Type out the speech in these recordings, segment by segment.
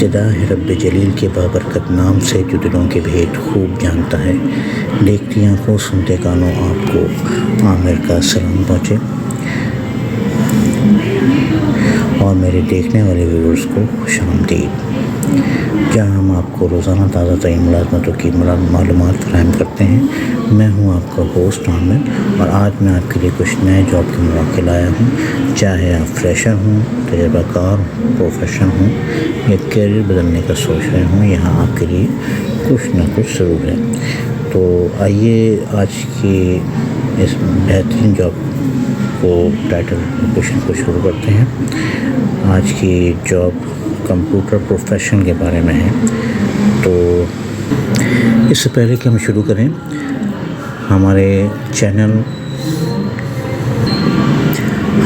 ابتدا ہے رب جلیل کے بابرکت نام سے جو دلوں کے بھید خوب جانتا ہے۔ دیکھتی آنکھوں سنتے کانوں آپ کو عامر کا سلام پہنچے اور میرے دیکھنے والے ویورز کو خوش آمدید، جہاں ہم آپ کو روزانہ تازہ ترین ملازمتوں کی معلومات فراہم کرتے ہیں۔ میں ہوں آپ کا ہوسٹ عامر، اور آج میں آپ کے لیے کچھ نئے جاب کے مواقع لایا ہوں۔ چاہے آپ فریشر ہوں، تجربہ کار ہوں، پروفیشنل ہوں یا کیریئر بدلنے کا سوچ رہے ہوں، یہاں آپ کے لیے کچھ نہ کچھ ضرور ہے۔ تو آئیے آج کی اس بہترین جاب کو ٹائٹل لوکیشن کو شروع کرتے ہیں۔ آج کی جاب کمپیوٹر پروفیشن کے بارے میں ہے۔ تو اس سے پہلے کہ ہم شروع کریں، ہمارے channel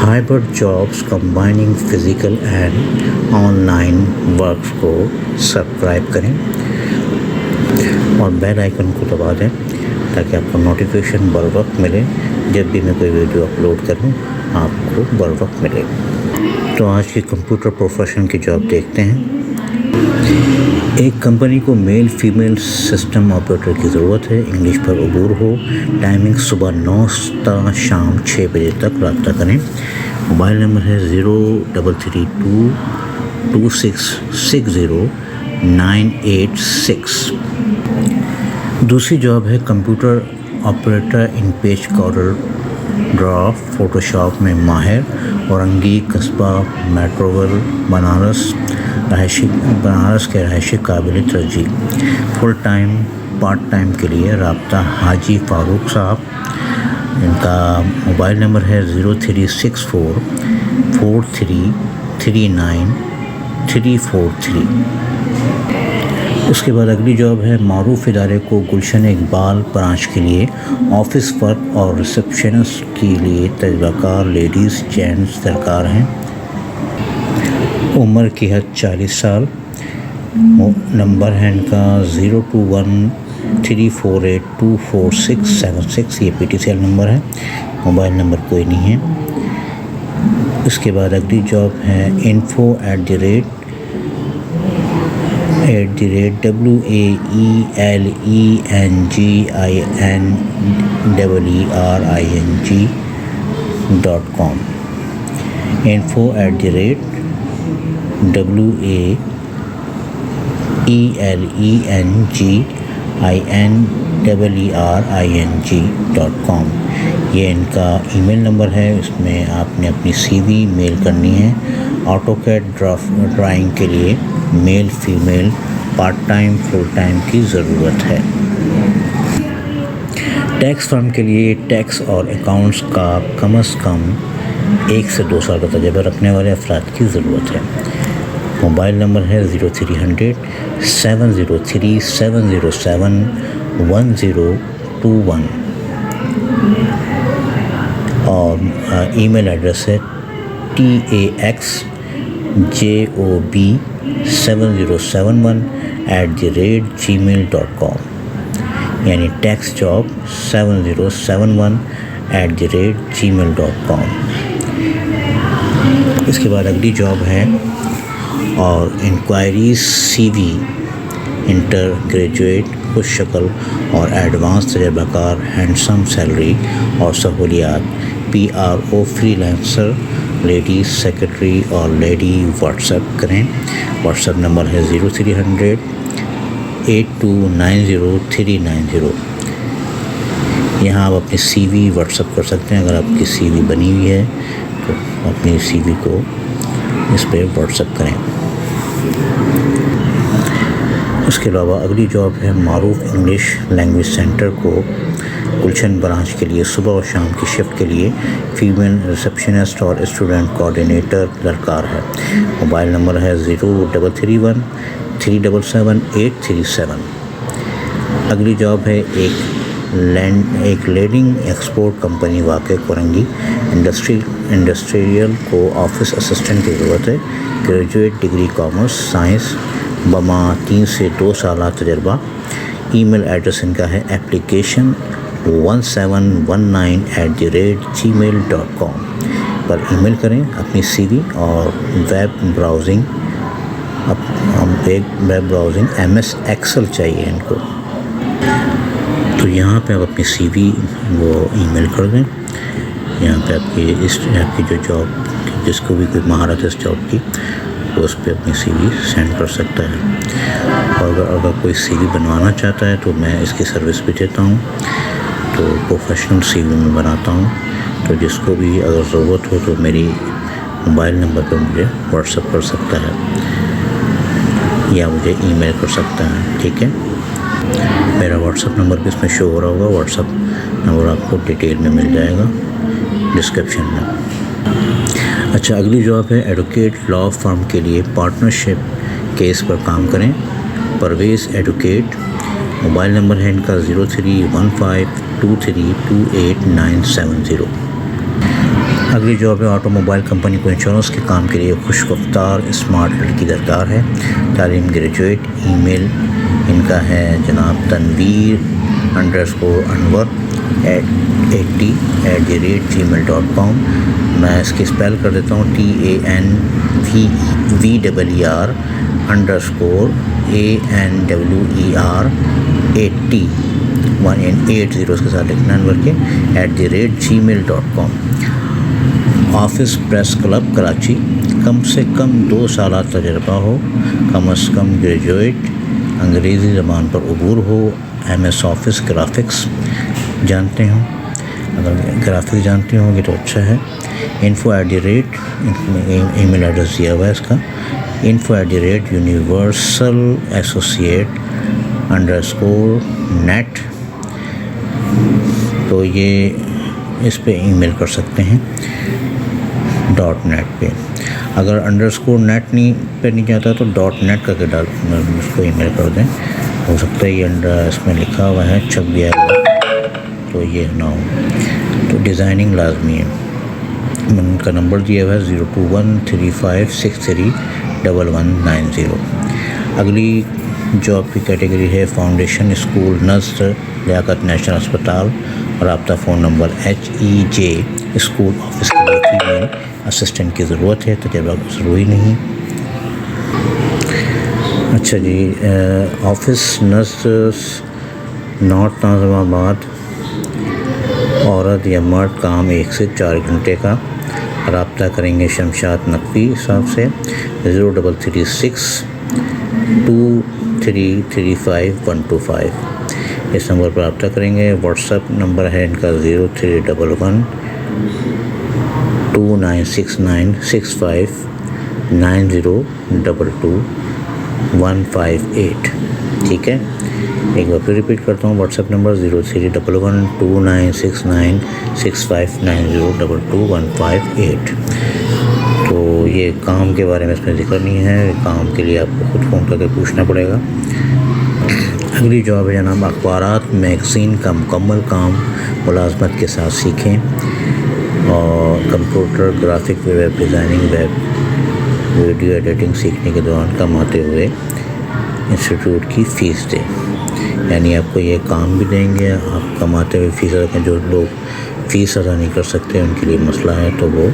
hybrid jobs combining physical and on line works کو سبسکرائب کریں اور بیل آئیکن کو دبا دیں تاکہ آپ کو نوٹیفیکیشن بر وقت ملے۔ جب بھی میں کوئی ویڈیو اپلوڈ کروں آپ کو بر وقت ملے۔ تو آج کی کمپیوٹر پروفیشن کی جاب دیکھتے ہیں۔ ایک کمپنی کو میل فیمیل سسٹم آپریٹر کی ضرورت ہے، انگلش پر عبور ہو، ٹائمنگ صبح 9 تا شام 6 بجے تک، رابطہ کریں۔ موبائل نمبر ہے 0332266096۔ دوسری جاب ہے computer operator in page کارڈر draw Photoshop میں ماہر، اورنگی قصبہ میٹروول بنارس کے رہائشی قابل ترجیح، فل ٹائم پارٹ ٹائم کے لیے رابطہ حاجی فاروق صاحب۔ ان کا موبائل نمبر ہے 0364433943۔ اس کے بعد اگلی جاب ہے معروف ادارے کو گلشن اقبال برانچ کے لیے آفس ورک اور ریسپشنسٹ کے لیے تجربہ کار لیڈیز جینٹس درکار ہیں۔ عمر کی حد 40 سال۔ نمبر ہے ان کا 021348246676، یہ PTCL نمبر ہے، موبائل نمبر کوئی نہیں ہے۔ اس کے بعد اگلی جاب ہے info@waelenging.com info@waelenging.com۔ یہ ان کا ای میل نمبر ہے، اس میں آپ نے اپنی سی وی میل کرنی ہے۔ آٹو کیڈ ڈرائنگ کے لیے male female part time full time کی ضرورت ہے۔ ٹیکس فرم کے لیے ٹیکس اور اکاؤنٹس کا کم از کم 1 سے 2 سال کا تجربہ رکھنے والے افراد کی ضرورت ہے۔ موبائل نمبر ہے 03007071071021 اور ای میل ایڈریس ہے taxjob7071@gmail.com، یعنی ٹیکس جاب 7071@gmail.com۔ اس کے بعد اگلی جاب ہے اور انکوائریز سی وی انٹر گریجویٹ، خوش شکل اور ایڈوانس تجربہ کار، ہینڈسم سیلری اور سہولیات، PRO free lancer, ladies secretary اور لیڈی واٹس ایپ کریں۔ واٹس ایپ نمبر ہے 030082903090۔ یہاں آپ اپنی سی وی واٹس ایپ کر سکتے ہیں۔ اگر آپ کی سی وی بنی ہوئی ہے تو اپنی سی وی کو اس پہ واٹس ایپ کریں۔ اس کے علاوہ اگلی جاب ہے معروف انگلش لینگویج سینٹر کو گلشن برانچ کے لیے صبح اور شام کی شفٹ کے لیے فیمیل ریسپشنسٹ اور اسٹوڈنٹ کوآرڈینیٹر درکار ہے۔ موبائل نمبر ہے 0331377837۔ اگلی جاب ہے ایک لیڈنگ ایکسپورٹ کمپنی واقع کورنگی انڈسٹریل کو آفس اسسٹنٹ کی ضرورت ہے، گریجویٹ ڈگری کامرس سائنس بما 3 سے 2 سالہ تجربہ۔ ای میل ایڈریس ان کا ہے application1719@gmail.com پر ای میل کریں اپنی سی وی اور web browsing web browsing MS Excel چاہیے ان کو. تو یہاں پہ آپ اپنی سی وی وہ ای میل کر دیں. یہاں پہ آپ کی جو جاب جس کو بھی کوئی مہارت ہے اس جاب کی وہ اس پہ اپنی سی وی سینڈ کر سکتا ہے. اور اگر کوئی سی وی بنوانا چاہتا ہے تو میں اس کی سروس بھی دیتا ہوں. تو پروفیشنل سی وی میں بناتا ہوں. تو جس کو بھی اگر ضرورت ہو تو میری موبائل نمبر پہ مجھے واٹس اپ کر سکتا ہے یا مجھے ای میل کر سکتا ہے. ٹھیک ہے, میرا واٹس اپ نمبر بھی اس میں شو ہو رہا ہوگا. واٹس اپ نمبر آپ کو ڈیٹیل میں مل جائے گا ڈسکرپشن میں. اچھا, اگلی جاب ہے ایڈوکیٹ لا فرم کے لیے پارٹنرشپ کیس پر کام کریں. پرویز ایڈوکیٹ, موبائل نمبر ہے ان کا 0315232890. اگلی جاب ہے آٹو موبائل کمپنی کو انشورنس کے کام کے لیے خوش رفتار اسمارٹ لڑکی درکار ہے. تعلیم گریجویٹ. ای میل ان کا ہے جناب tanveer_80@gmail.com. میں اس کی اسپیل کر دیتا ہوں TANVER_ANWER80 اس کے ساتھ لکھنا نمبر کے @gmail.com. Office press club Karachi, کم سے کم 2 سالہ تجربہ ہو, کم از کم گریجویٹ, انگریزی زبان پر عبور ہو, MS آفس گرافکس جانتے ہوں. اگر گرافکس جانتے ہوں گے تو اچھا ہے. ای میل ایڈریس دیا ہوا ہے اس کا info@universalassociate_net. تو یہ اس پہ ای میل کر سکتے ہیں .net پہ. اگر _net پہ نہیں جاتا تو .net کا کے ڈال اس کو ای میل کر دیں. ہو سکتا ہے یہ اس میں لکھا ہوا ہے چھپ گیا ہے تو یہ نہ ہو. تو ڈیزائننگ لازمی ہے. میں ان کا نمبر دیا ہوا ہے 0213563190. اگلی جاب کی کیٹیگری ہے فاؤنڈیشن اسکول نظر لیاقت نیشنل ہسپتال. رابطہ phone number HEJ. School office کے لیے فیمیل اسسٹنٹ کی ضرورت ہے, تجربہ ضروری نہیں. اچھا جی, آفس نرس نارتھ ناظم آباد, عورت یا مرد, کام 1 سے 4 گھنٹے کا. رابطہ کریں گے شمشاد نقوی صاحب سے 0336233525. اس نمبر پر رابطہ کریں گے. واٹس ایپ نمبر ہے ان کا 0311296590222158. ٹھیک ہے, ایک بار پھر ریپیٹ کرتا ہوں. What's app number 0311296590222158. تو یہ کام کے بارے میں اس میں ذکر نہیں ہے. کام کے لیے آپ کو خود فون کر کے پوچھنا پڑے گا. اگلی جاب ہے جناب اخبارات میگزین کا مکمل کام ملازمت کے ساتھ سیکھیں. اور computer graphic web designing web video editing سیکھنے کے دوران کماتے ہوئے انسٹیٹیوٹ کی فیس دیں. یعنی آپ کو یہ کام بھی دیں گے, آپ کماتے ہوئے فیس ادا کریں. جو لوگ فیس ادا نہیں کر سکتے ان کے لیے مسئلہ ہے تو وہ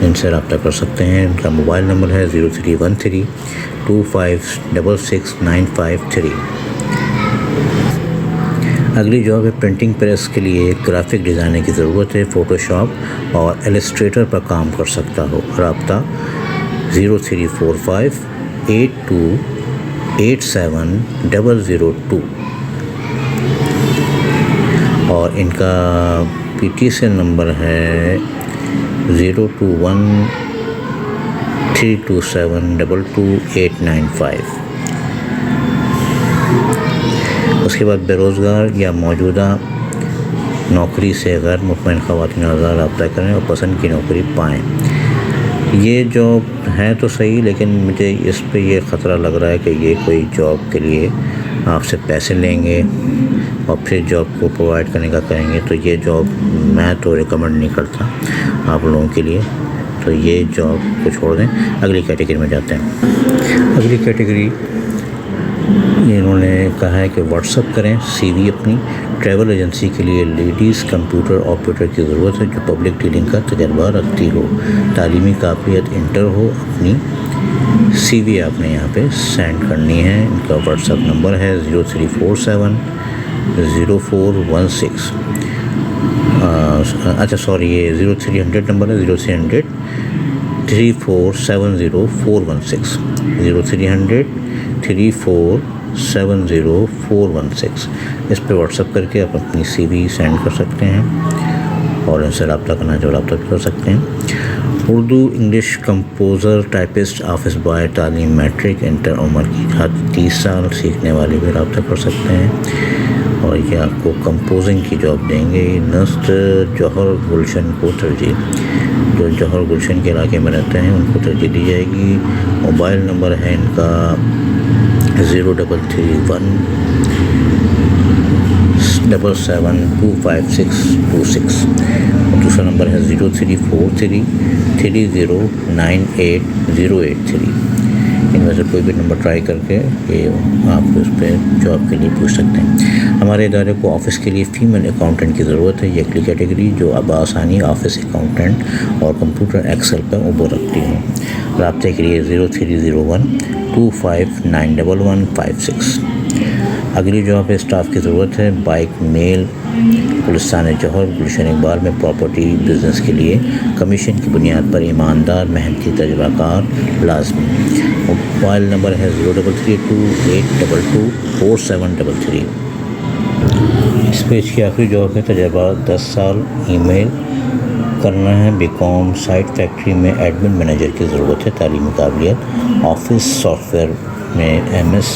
ان سے رابطہ کر سکتے ہیں. ان کا موبائل نمبر ہے 0313256953. اگلی جاب ہے پرنٹنگ پریس کے لیے گرافک ڈیزائنر کی ضرورت ہے. فوٹو شاپ اور ایلسٹریٹر پر کام کر سکتا ہو. رابطہ 034582870002. اور ان کا PTCL نمبر ہے 021327222895. اس کے بعد بے روزگار یا موجودہ نوکری سے غیر مطمئن خواتین آزاد رابطہ کریں اور پسند کی نوکری پائیں. یہ جاب ہے تو صحیح, لیکن مجھے اس پہ یہ خطرہ لگ رہا ہے کہ یہ کوئی جاب کے لیے آپ سے پیسے لیں گے اور پھر جاب کو پرووائڈ کرنے کا کہیں گے. تو یہ جاب میں تو ریکمنڈ نہیں کرتا آپ لوگوں کے لیے. تو یہ جاب کو چھوڑ دیں. اگلی کیٹیگری میں جاتے ہیں. اگلی کیٹیگری انہوں نے کہا ہے کہ واٹس اپ کریں سی وی اپنی. ٹریول ایجنسی کے لیے لیڈیز کمپیوٹر آپریٹر کی ضرورت ہے جو پبلک ڈیلنگ کا تجربہ رکھتی ہو. تعلیمی قابلیت انٹر ہو. اپنی سی وی آپ نے یہاں پہ سینڈ کرنی ہے. ان کا واٹس ایپ نمبر ہے 03470416. اچھا سوری، یہ 0300 نمبر ہے، 0300 3470416 0300 3470416. اس پہ واٹس ایپ کر کے آپ اپنی سی وی سینڈ کر سکتے ہیں اور ان سے رابطہ کرنا جو رابطہ بھی کر سکتے ہیں. Urdu English composer typist office boy تعلیم میٹرک انٹر عمر کی حد 30 سال سیکھنے والے بھی رابطہ کر سکتے ہیں. اور یہ آپ کو کمپوزنگ کی جاب دیں گے. نسٹ جوہر گلشن کو ترجیح، جو جوہر گلشن کے علاقے میں رہتے ہیں ان کو ترجیح دی جائے گی. موبائل نمبر ہے ان کا 0317725626 اور دوسرا نمبر ہے 0343309883. ان میں سے کوئی بھی نمبر ٹرائی کر کے یہ آپ اس پہ جاب کے لیے پوچھ سکتے ہیں. ہمارے ادارے کو آفس کے لیے فیمیل اکاؤنٹنٹ کی ضرورت ہے. یہ اگلی کیٹیگری جو اب آسانی آفس اکاؤنٹنٹ اور کمپیوٹر ایکسل پر عبور رکھتی ہوں. رابطے کے لیے 0301259156. اگلی جاب ہے اسٹاف کی ضرورت ہے. بائک میل گلستان جوہر گلشن اقبال میں پراپرٹی بزنس کے لیے کمیشن کی بنیاد پر ایماندار محنتی تجربہ کار لازمی. موبائل نمبر ہے 033282247733. اس پیج کی آخری جاب ہے تجربہ 10 سال ای میل کرنا ہے. بیکام سائٹ فیکٹری میں ایڈمن مینیجر کی ضرورت ہے. تعلیمی قابلیت آفس سافٹ ویئر میں ایم ایس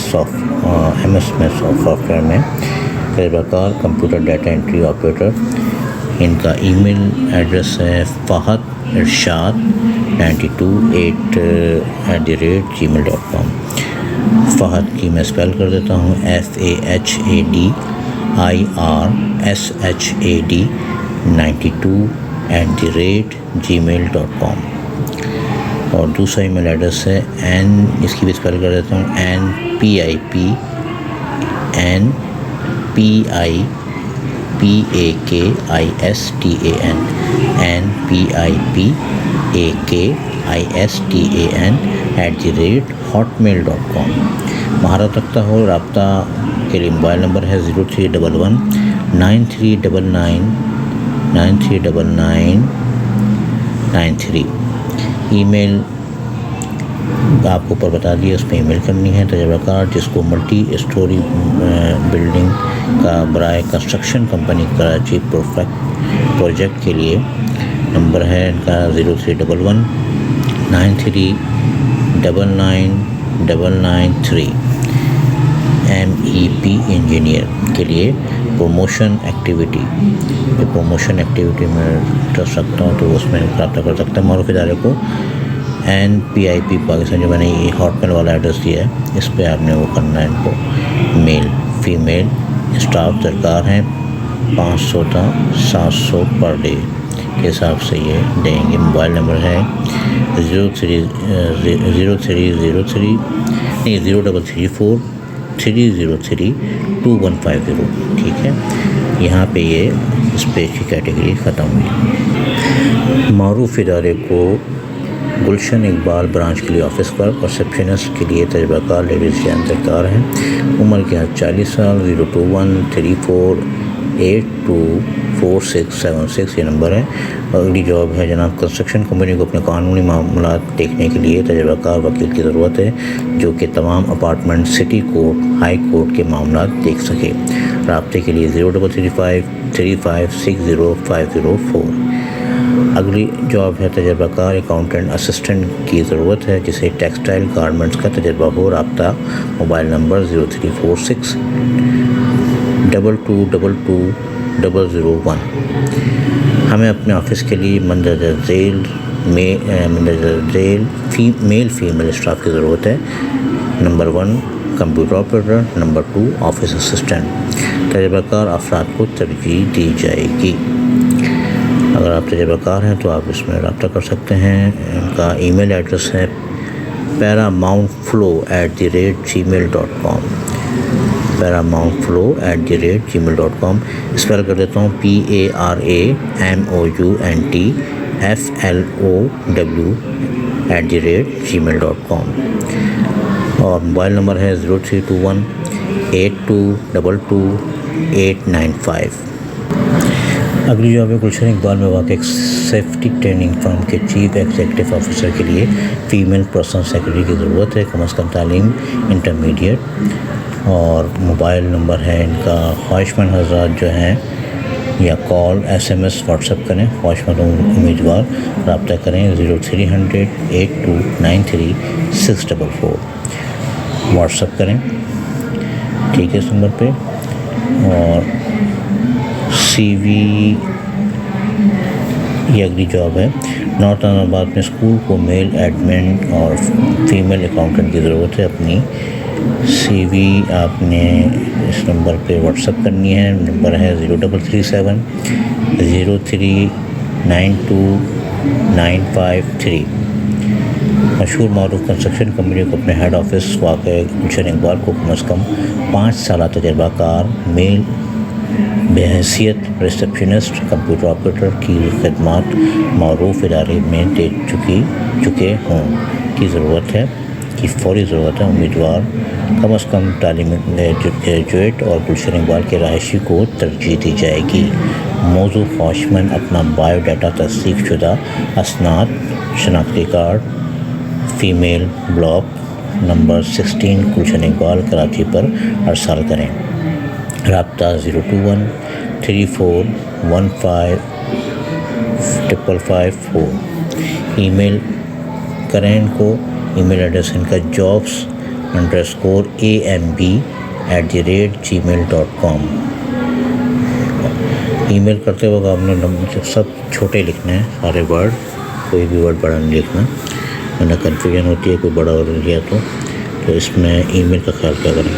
میں سافٹ ویئر میں تجربہ کار کمپیوٹر ڈیٹا انٹری آپریٹر. ان کا ای میل ایڈریس ہے fahad92@gmail.com. فہد کی میں اسپیل کر دیتا ہوں FAHAD92@gmail.com. اور دوسرا ای میل ایڈریس ہے اس کی بھی اسپیل کر دیتا ہوں NPIPAKISTAN@hotmail.com. مہارت رکھتا ہو. رابطہ کے لیے موبائل نمبر ہے 0311939993. ای میل آپ کو اوپر بتا دیا، اس پہ ای میل کرنی ہے. تجربہ کار جس کو ملٹی اسٹوری بلڈنگ کا برائے کنسٹرکشن کمپنی کراچی پروجیکٹ کے لیے نمبر ہے ان کا 031193999993. MEP انجینئر کے لیے پروموشن ایکٹیویٹی میں انٹرسٹ رکھتا ہوں تو اس میں رابطہ کر سکتا ہے. معروف ادارے کو NPIP پاکستان، جو میں نے یہ ہاٹ میل والا ایڈریس دیا ہے اس پہ آپ نے وہ کرنا ہے. ان کو میل فیمیل اسٹاف درکار ہیں. 500 تا 700 پر ڈے کے حساب سے یہ دیں گے. موبائل نمبر ہے 0334303250. ٹھیک ہے، یہاں پہ یہ اس پیج کی کیٹیگری ختم ہوئی. معروف ادارے کو گلشن اقبال برانچ کے لیے آفس پر ریسپشنسٹ کے لیے تجربہ کار لیڈیز جان درکار ہیں. عمر کی حد 40 سال. 0213482467 یہ نمبر ہے. اگلی جاب ہے جناب کنسٹرکشن کمپنی کو اپنے قانونی معاملات دیکھنے کے لیے تجربہ کار وکیل کی ضرورت ہے جو کہ تمام apartment city court high court کے معاملات دیکھ سکے. رابطے کے لیے 033535600504. اگلی جاب ہے تجربہ کار اکاؤنٹنٹ اسسٹنٹ کی ضرورت ہے جسے ٹیکسٹائل گارمنٹس کا تجربہ ہو. رابطہ موبائل نمبر 0346222001. ہمیں اپنے آفس کے لیے مندرجہ ذیل میل فیمیل اسٹاف کی ضرورت ہے. Number 1 computer operator, number 2 office assistant. تجربہ کار افراد کو ترجیح دی جائے گی. اگر آپ تجربہ کار ہیں تو آپ اس میں رابطہ کر سکتے ہیں. ان کا ای میل ایڈریس ہے paramountflow@gmail.com. paramountflow@gmail.com. اسپیل کر دیتا ہوں PARAMOUNTFLOW@gmail.com. اور موبائل نمبر ہے 032182228895۔ اگلی جاب ہے گلشن اقبال میں واقع ایک سیفٹی ٹریننگ فرم کے چیف ایگزیکٹو آفیسر کے لیے فیمیل پرسنل سیکرٹری کی ضرورت ہے، کم از کم تعلیم انٹرمیڈیٹ، اور موبائل نمبر ہے ان کا۔ خواہش مند حضرات جو ہیں یا کال SMS واٹس ایپ کریں، خواہش مند امیدوار رابطہ کریں 030082933644 واٹس ایپ کریں، ٹھیک ہے، اس نمبر پہ۔ اور CV یہ اگلی جاب ہے، نارتھ اسلام آباد میں اسکول کو میل ایڈمن اور فیمیل اکاؤنٹنٹ کی ضرورت ہے۔ اپنی CV آپ نے اس نمبر پہ واٹس ایپ کرنی ہے، نمبر ہے 0337039295 مشہور معروف کنسٹرکشن کمپنی کو اپنے ہیڈ آفس واقع گلشن اقبال کو کم از کم 5 سالہ تجربہ کار میل بحیثیت ریسپشنسٹ کمپیوٹر آپریٹر کی خدمات معروف ادارے میں دے چکے ہوں کی ضرورت ہے، کی فوری ضرورت ہے۔ امیدوار کم از کم تعلیم گریجویٹ اور گلشن اقبال کے رہائشی کو ترجیح دی جائے گی۔ موضوع خواہش مند اپنا بایو ڈاٹا تصدیق شدہ اسناد، شناختی card, female, block number 16 Gulshan Iqbal Karachi پر ارسال کریں۔ رابطہ 02134155554۔ ای میل کریں ان کو، ای میل ایڈریس ان کا jobs_amb@gmail.com۔ ای میل کرتے وقت آپ نے سب چھوٹے لکھنے ہیں، سارے ورڈ، کوئی بھی ورڈ بڑا نہیں لکھنا، ورنہ کنفیوژن ہوتی ہے، کوئی بڑا ورڈ لیا تو اس میں ای میل کا خیال کیا کریں۔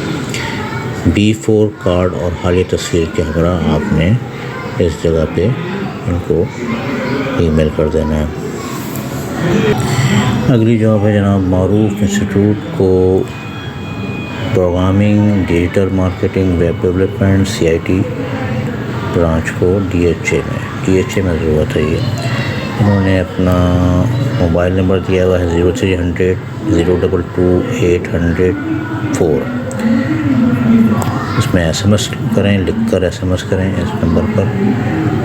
B4 کارڈ اور حالیہ تصویر کے ہمراہ آپ نے اس جگہ پہ ان کو ای میل کر دینا ہے۔ اگلی جاب ہے جناب معروف انسٹیٹیوٹ کو programming, digital marketing, web development CIT branch کو DHA میں ضرورت ہے۔ یہ انہوں نے اپنا موبائل نمبر دیا ہوا ہے 0300022804۔ اس میں SMS کریں، لکھ کر SMS کریں اس نمبر پر،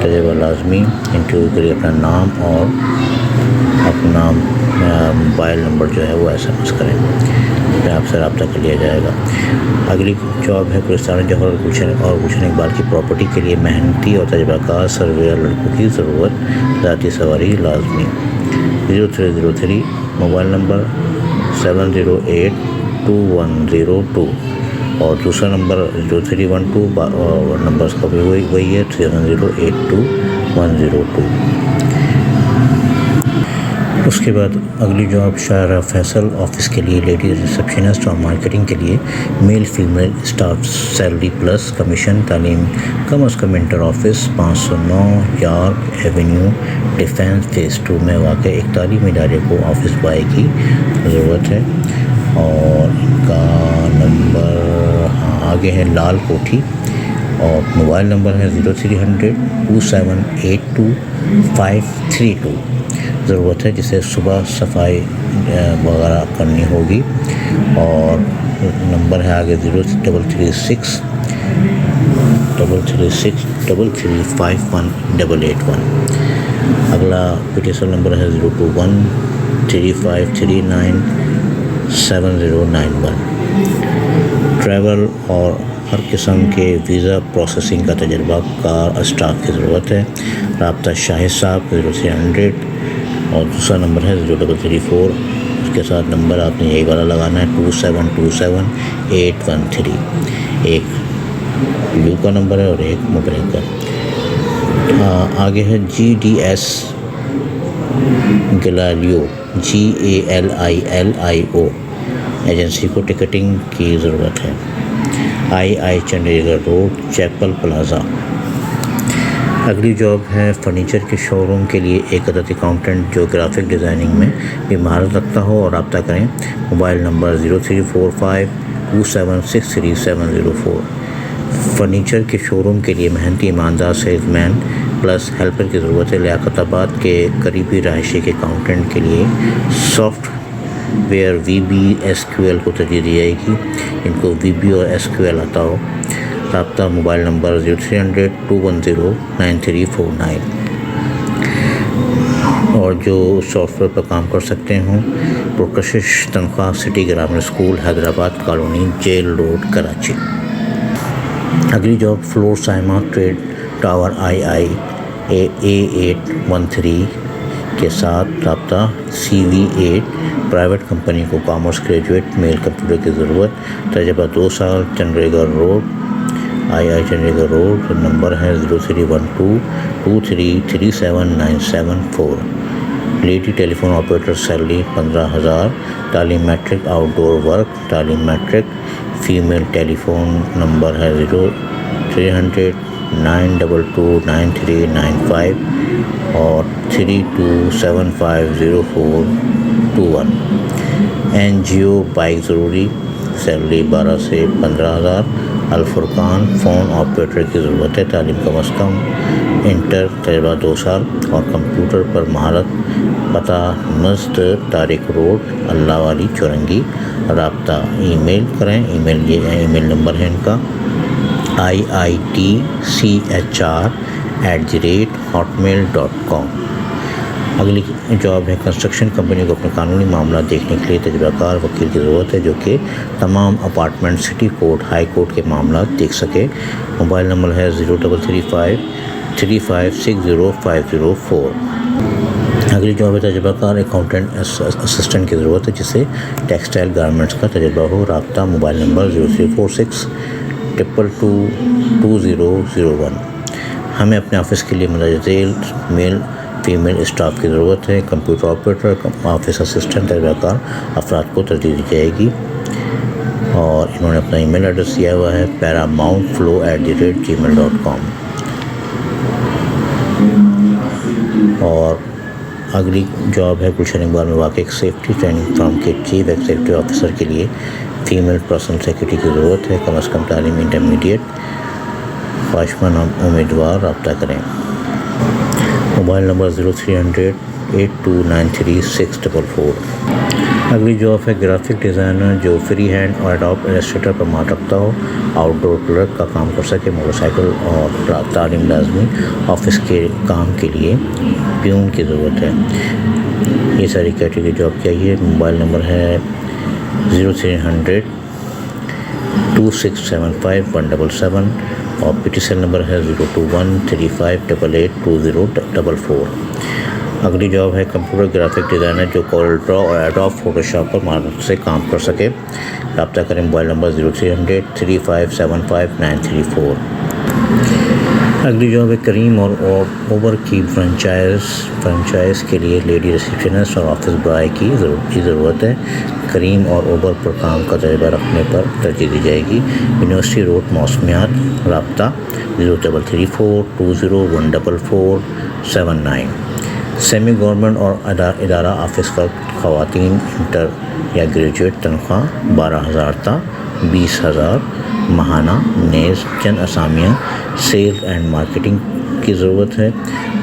تجربہ لازمی، انٹرویو کے لیے اپنا نام اور اپنا موبائل نمبر جو ہے وہ SMS کریں، پھر آپ سے رابطہ کر لیا جائے گا۔ اگلی جاب ہے گلستان جوہر اور گلشن اقبال کی پراپرٹی کے لیے محنتی اور تجربہ کار سرویئر لڑکوں کی ضرورت، ذاتی سواری لازمی۔ 0303 موبائل نمبر 70820102 اور دوسرا نمبر 0312 اور نمبر کا بھی وہی ہے 70820102۔ اس کے بعد اگلی جاب شاہراہ فیصل آفس کے لیے لیڈیز ریسپشنسٹ اور مارکیٹنگ کے لیے male female staff, salary plus commission, تعلیم کم از کم inter office, 509 York avenue defence phase 2 میں واقع ایک تعلیمی ادارے کو آفس بوائے کی ضرورت ہے۔ اور ان کا نمبر آگے ہے لال کوٹھی، اور موبائل نمبر ہے 030027822532۔ ضرورت ہے جسے صبح صفائی وغیرہ کرنی ہوگی، اور نمبر ہے آگے 0336335181۔ اگلا PTSL نمبر ہے 0213539791۔ ٹریول اور ہر قسم کے ویزا پروسیسنگ کا تجربہ کار اسٹاف کی ضرورت ہے۔ رابطہ شاہد صاحب 0300، اور دوسرا نمبر ہے 0334۔ اس کے ساتھ نمبر آپ نے یہی والا لگانا ہے 2727813۔ ایک یو کا نمبر ہے اور ایک موبائل کا۔ آگے ہے GDS گلالیو GALILIO ایجنسی کو ٹکٹنگ کی ضرورت ہے۔ II چنڈی گڑھ روڈ، چیپل پلازا۔ اگلی جاب ہے فرنیچر کے شو روم کے لیے ایک عدد اکاؤنٹنٹ جو گرافک ڈیزائننگ میں بھی مہارت رکھتا ہو، اور رابطہ کریں موبائل نمبر 034527637004۔ فرنیچر کے شو روم کے لیے محنتی ایماندار سیلز مین پلس ہیلپر کی ضرورت ہے۔ لیاقت آباد کے قریبی رہائشی کے اکاؤنٹنٹ کے لیے سافٹ ویئر VBSQL کو ترجیح دی جائے گی. ان کو VB اور SQL آتا ہو. رابطہ موبائل نمبر 0300-210-9349. اور جو سافٹ ویئر پر کام کر سکتے ہوں پرکشش تنخواہ city grammar school Hyderabad colony jail road Karachi. اگلی job floor Saima trade tower A813 کے ساتھ رابطہ CV8 پرائیویٹ کمپنی کو کامرس گریجویٹ میل کمپیوٹر کی ضرورت. تجربہ 2 سال. Chundrigar road Chundrigar road. Number ہے 0312233797 lady telephone operator. Salary 15,000. تعلیم میٹرک. Outdoor work. تعلیم matric. Female. Telephone number ہے 0300-922-9395 اور 32750421. NGO بائک ضروری. سیلری 12 سے 15,000. الفرقان فون آپریٹر کی ضرورت ہے. تعلیم کم از کم انٹر. تجربہ 2 سال اور کمپیوٹر پر مہارت. پتہ مسجد طارق روڈ اللہ والی چورنگی. رابطہ ای میل کریں. ای میل نمبر ہے ان کا iitchr@hotmail.com. اگلی جاب ہے کنسٹرکشن کمپنی کو اپنے قانونی معاملات دیکھنے کے لیے تجربہ کار وکیل کی ضرورت ہے جو کہ تمام apartment city court high court کے معاملات دیکھ سکے. موبائل نمبر ہے 033535600504. اگلی جاب ہے تجربہ کار اکاؤنٹنٹ اسسٹنٹ کی ضرورت ہے جسے ٹیکسٹائل گارمنٹس کا تجربہ ہو. رابطہ موبائل نمبر 0346222001. ہمیں اپنے آفس کے لیے مندرجہ ذیل میل فیمیل اسٹاف کی ضرورت ہے. کمپیوٹر آپریٹر آفس اسسٹنٹ تجربہ کار افراد کو ترجیح دی جائے گی. اور انہوں نے اپنا ای میل ایڈریس دیا ہوا ہے paramountflow@gmail.com. اور اگلی جاب ہے گلشن اقبال میں واقع ایک سیفٹی ٹریننگ فرم کے چیف ایگزیکٹو آفیسر کے لیے فیمیل پرسنل سیکورٹی کی ضرورت ہے. کم از کم تعلیم انٹرمیڈیٹ. خواہشمند امیدوار رابطہ کریں. Mobile number 0300-8293-644. اگلی جاب ہے گرافک ڈیزائنر جو فری ہینڈ اور ایڈوب ایلسٹریٹر پر مہارت رکھتا ہو. آؤٹ ڈور کلرک کا کام کر سکے. موٹر سائیکل اور تعلیم لازمی. آفس کے کام کے لیے پیون کی ضرورت ہے. یہ ساری کیٹیگری جاب چاہیے. موبائل نمبر ہے 0300-2675-177 اور PTCL نمبر ہے 02135882044. اگلی جاب ہے کمپیوٹر گرافک ڈیزائنر جو کورل ڈرا اور ایڈوب فوٹوشاپ پر مہارت سے کام کر سکے. رابطہ کریں. Mobile number 0300-3575-934. اگلی جاب ہے کریم اور اوبر کی فرنچائز کے لیے لیڈی ریسیپشنسٹ اور آفس بوائے کی ضرورت ہے. کریم اور اوبر پر کام کا تجربہ رکھنے پر ترجیح دی جائے گی. یونیورسٹی روڈ موسمیات. رابطہ 0334214479. سیمی گورنمنٹ اور ادارہ آفس کا خواتین انٹر یا گریجویٹ. تنخواہ 12,000 تا 20,000 ماہانہ. نیز چند اسامیاں سیل اینڈ مارکیٹنگ کی ضرورت ہے.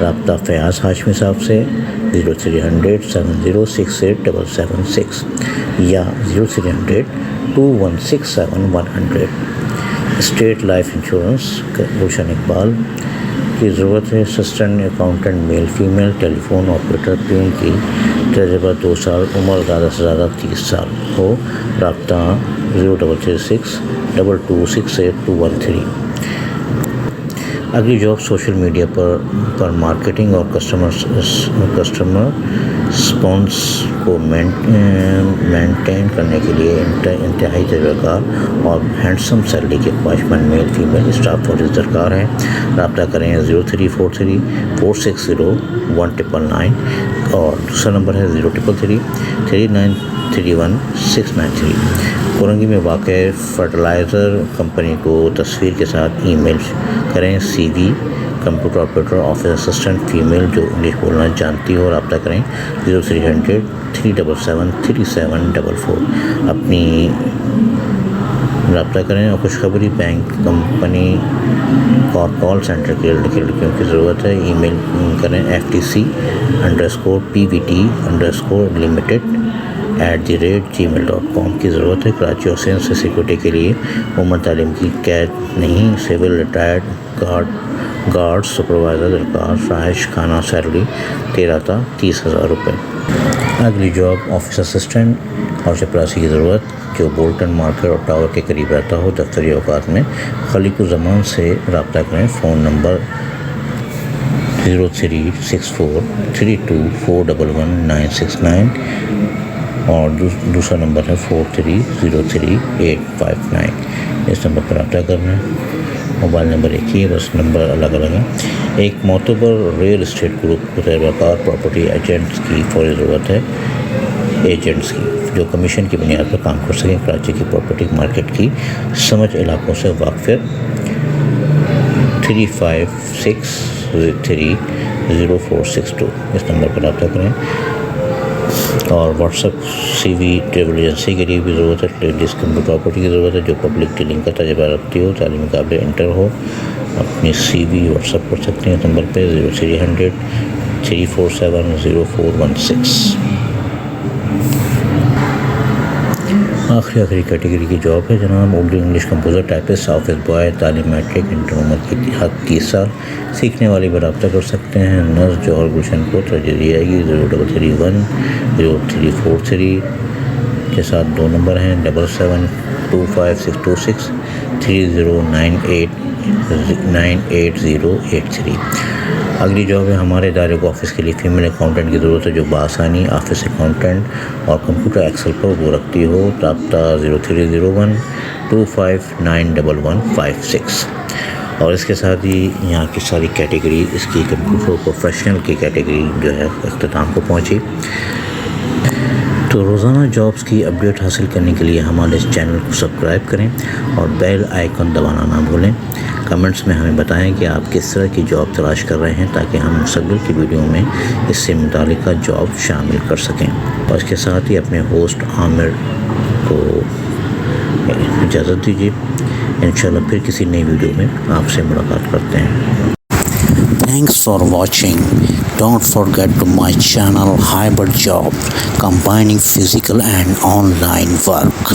رابطہ فیاض ہاشمی صاحب سے 0300-7068-776 یا 0300-2167-100. State life insurance Gulshan Iqbal کی ضرورت ہے. Assistant accountant male female. Telephone operator peon کی. تجربہ 2 سال. عمر زیادہ سے زیادہ 30 سال ہو. رابطہ 03362268-213. اگلی جاب سوشل میڈیا پر مارکیٹنگ اور کسٹمر رسپانس کو مینٹین کرنے کے لیے انتہائی تجربہ کار اور ہینڈسم سیلری کے خواہشمند میل فیمیل اسٹاف فورس درکار ہیں. رابطہ کریں 0343460199 اور دوسرا نمبر ہے 03333931-693. کورنگی میں واقع فرٹیلائزر کمپنی کو تصویر کے ساتھ ای میل کریں. CV computer operator office assistant female جو انگلش بولنا جانتی ہو. رابطہ کریں 0300-377-3744. اپنی رابطہ کریں. اور خوشخبری بینک کمپنی اور کال سینٹر کے لڑکیوں کی ضرورت ہے. ای میل کریں FTC_PVT_limited @gmail.com کی ضرورت ہے۔ کراچی اور سندھ سے سیکورٹی کے لیے عمر تعلیم کی قید نہیں، سول ریٹائرڈ گارڈ سپروائزر درکار، رہائش خانہ سیلری 13 تا 30,000 روپے۔ اگلی جاب آفس اسسٹنٹ اور چپراسی کی ضرورت، جو بولٹن مارکیٹ اور ٹاور کے قریب رہتا ہو، دفتری اوقات میں خلیق الزمان سے رابطہ کریں۔ فون نمبر 036432411969 اور دوسرا نمبر ہے 43033859، اس نمبر پر رابطہ کرنا ہے۔ موبائل نمبر ایک ہی ہے، بس نمبر الگ الگ ہیں۔ ایک معتبر ریئل اسٹیٹ گروپ کو تجربہ کار پراپرٹی ایجنٹس کی فوری ضرورت ہے، ایجنٹس کی جو کمیشن کی بنیاد پر کام کر سکیں۔ کراچی کی پراپرٹی مارکیٹ کی سمجھ، علاقوں سے واقفیت۔ 35630462 اس نمبر پر رابطہ کریں۔ اور واٹس ایپ سی وی ٹریول ایجنسی کے لیے بھی ضرورت ہے، لیڈیز پراپرٹی کی ضرورت ہے جو پبلک ڈیلنگ کا تجربہ رکھتی ہو، تعلیمی قابل انٹر ہو۔ اپنی سی وی واٹس ایپ کر سکتے ہیں اس نمبر پہ 0300 3470416۔ آخری کیٹیگری کی جاب ہے جناب، Urdu English composer typist, office boy, تعلیم میٹرک، انٹر عمر کی حد 30 سال، سیکھنے والے بھی رابطہ کر سکتے ہیں۔ نرس جوہر گلشن کو ترجیح دی جائے گی۔ 03310343 کے ساتھ 2 نمبر ہیں، 772526 30988083۔ اگلی جاب ہے ہمارے ادارے کو آفس کے لیے فیمیل اکاؤنٹنٹ کی ضرورت ہے جو بآسانی آفس اکاؤنٹنٹ اور کمپیوٹر ایکسل پر وہ رکھتی ہو۔ رابطہ 030125911156۔ اور اس کے ساتھ ہی یہاں کی ساری کیٹیگری اس کی کمپیوٹر پروفیشنل کی کیٹیگری جو ہے اختتام کو پہنچی۔ تو روزانہ جابس کی اپڈیٹ حاصل کرنے کے لیے ہمارے اس چینل کو سبسکرائب کریں اور بیل آئیکن دبانا نہ بھولیں۔ کمنٹس میں ہمیں بتائیں کہ آپ کس طرح کی جاب تلاش کر رہے ہیں تاکہ ہم مستقبل کی ویڈیو میں اس سے متعلقہ جاب شامل کر سکیں۔ اور اس کے ساتھ ہی اپنے ہوسٹ عامر کو اجازت دیجیے، انشاءاللہ پھر کسی نئی ویڈیو میں آپ سے ملاقات کرتے ہیں۔ Thanks for watching. Don't forget to my channel Hybrid Job, combining physical and online work.